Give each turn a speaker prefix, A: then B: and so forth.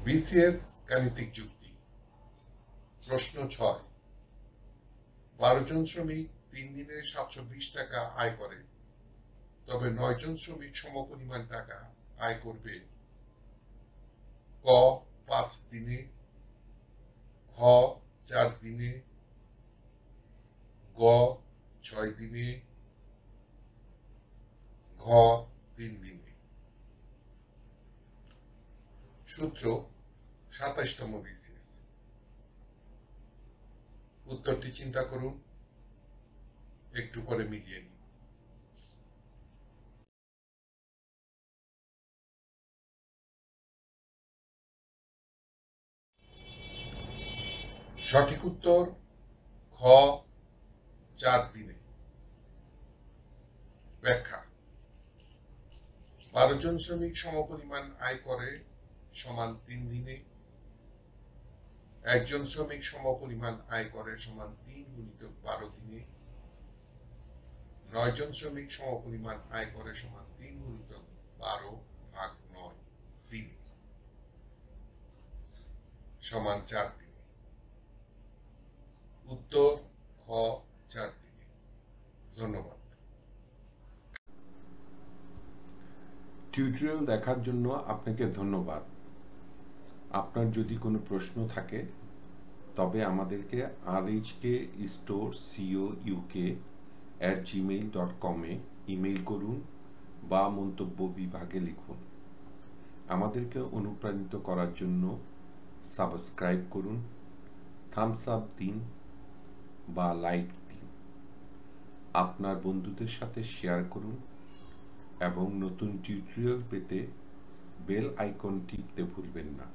A: BCS গাণিতিক যুক্তি। প্রশ্ন 6। 12 জন শ্রমিক 3 দিনে 720 টাকা আয় করে, তবে 9 জন শ্রমিক সমপরিমাণ টাকা আয় করবে ক 5 দিনে, খ 4 দিনে, গ 6 দিনে, ঘ 3 দিনে। সূত্র 27তম বিসিএস। উত্তরটি চিন্তা করুন, একটু পরে মিলিয়ে নিন। সঠিক উত্তর খ 4 দিনে। ব্যাখ্যা: 12 জন শ্রমিক সমপরিমাণ আয় করে সমান 3 দিনে, একজন শ্রমিক সমপরিমাণ আয় করে সমান 3 গুণিতক 12 দিনে, 9 জন শ্রমিক সমপরিমাণ আয় করে সমান 3 গুণিতক 12 ভাগ 9 দিন সমান 4 দিনে। উত্তর খ 4 দিনে। ধন্যবাদ।
B: টিউটোরিয়াল দেখার জন্য আপনাকে ধন্যবাদ। আপনার যদি কোনো প্রশ্ন থাকে তবে আমাদেরকে rhkstorecouk@gmail.com-এ ইমেইল করুন বা মন্তব্য বিভাগে লিখুন। আমাদেরকে অনুপ্রাণিত করার জন্য সাবস্ক্রাইব করুন, থামস আপ দিন বা লাইক দিন। আপনার বন্ধুদের সাথে শেয়ার করুন এবং নতুন টিউটোরিয়াল পেতে বেল আইকন টিপতে ভুলবেন না।